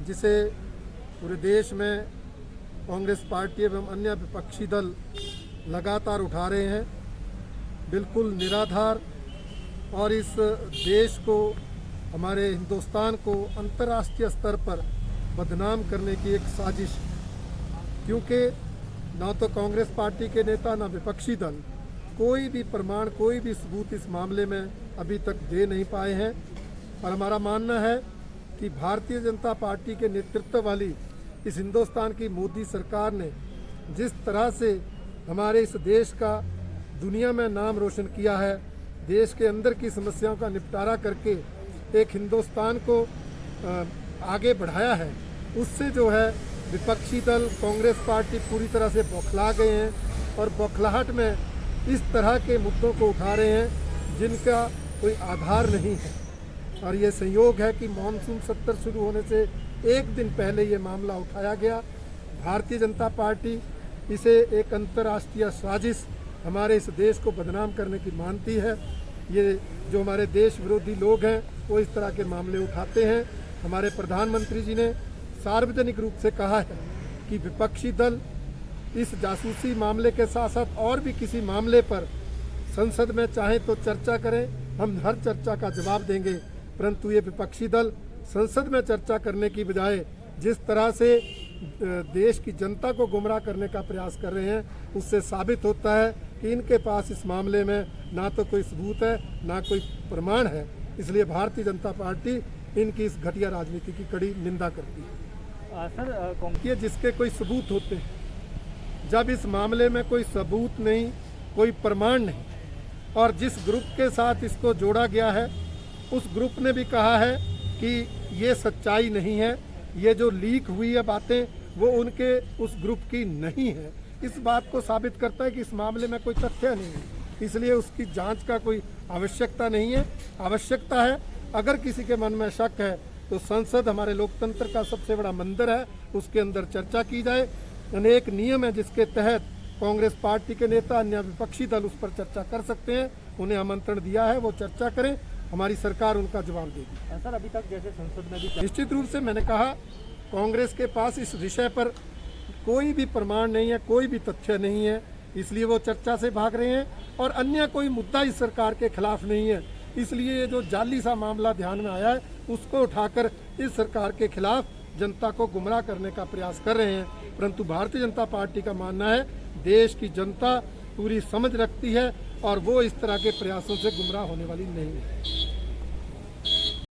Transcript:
जिसे पूरे देश में कांग्रेस पार्टी एवं अन्य विपक्षी दल लगातार उठा रहे हैं, बिल्कुल निराधार और इस देश को, हमारे हिंदुस्तान को अंतर्राष्ट्रीय स्तर पर बदनाम करने की एक साजिश। क्योंकि ना तो कांग्रेस पार्टी के नेता ना विपक्षी दल कोई भी प्रमाण, कोई भी सबूत इस मामले में अभी तक दे नहीं पाए हैं। और हमारा मानना है कि भारतीय जनता पार्टी के नेतृत्व वाली इस हिंदुस्तान की मोदी सरकार ने जिस तरह से हमारे इस देश का दुनिया में नाम रोशन किया है, देश के अंदर की समस्याओं का निपटारा करके एक हिंदुस्तान को आगे बढ़ाया है, उससे जो है विपक्षी दल कांग्रेस पार्टी पूरी तरह से बौखला गए हैं और बौखलाहट में इस तरह के मुद्दों को उठा रहे हैं जिनका कोई आधार नहीं है। और ये संयोग है कि मानसून सत्र शुरू होने से एक दिन पहले ये मामला उठाया गया। भारतीय जनता पार्टी इसे एक अंतर्राष्ट्रीय साजिश, हमारे इस देश को बदनाम करने की मानती है। ये जो हमारे देश विरोधी लोग हैं वो इस तरह के मामले उठाते हैं। हमारे प्रधानमंत्री जी ने सार्वजनिक रूप से कहा है कि विपक्षी दल इस जासूसी मामले के साथ साथ और भी किसी मामले पर संसद में चाहे तो चर्चा करें, हम हर चर्चा का जवाब देंगे। परंतु ये विपक्षी दल संसद में चर्चा करने की बजाय जिस तरह से देश की जनता को गुमराह करने का प्रयास कर रहे हैं, उससे साबित होता है कि इनके पास इस मामले में ना तो कोई सबूत है ना कोई प्रमाण है। इसलिए भारतीय जनता पार्टी इनकी इस घटिया राजनीति की कड़ी निंदा करती है। सर, जिसके कोई सबूत होते हैं, जब इस मामले में कोई सबूत नहीं, कोई प्रमाण नहीं और जिस ग्रुप के साथ इसको जोड़ा गया है उस ग्रुप ने भी कहा है कि ये सच्चाई नहीं है, ये जो लीक हुई है बातें वो उनके उस ग्रुप की नहीं है, इस बात को साबित करता है कि इस मामले में कोई तथ्य नहीं है। इसलिए उसकी जांच का कोई आवश्यकता नहीं है। आवश्यकता है, अगर किसी के मन में शक है तो संसद हमारे लोकतंत्र का सबसे बड़ा मंदिर है, उसके अंदर चर्चा की जाए। अनेक नियम है जिसके तहत कांग्रेस पार्टी के नेता, अन्य विपक्षी दल उस पर चर्चा कर सकते हैं। उन्हें आमंत्रण दिया है, वो चर्चा करें, हमारी सरकार उनका जवाब देगी। सर, अभी तक जैसे संसद में भी निश्चित रूप से मैंने कहा कांग्रेस के पास इस विषय पर कोई भी प्रमाण नहीं है, कोई भी तथ्य नहीं है, इसलिए वो चर्चा से भाग रहे हैं। और अन्य कोई मुद्दा इस सरकार के खिलाफ नहीं है, इसलिए ये जो जाली सा मामला ध्यान में आया है उसको उठाकर इस सरकार के खिलाफ जनता को गुमराह करने का प्रयास कर रहे हैं। परंतु भारतीय जनता पार्टी का मानना है देश की जनता पूरी समझ रखती है और वो इस तरह के प्रयासों से गुमराह होने वाली नहीं है।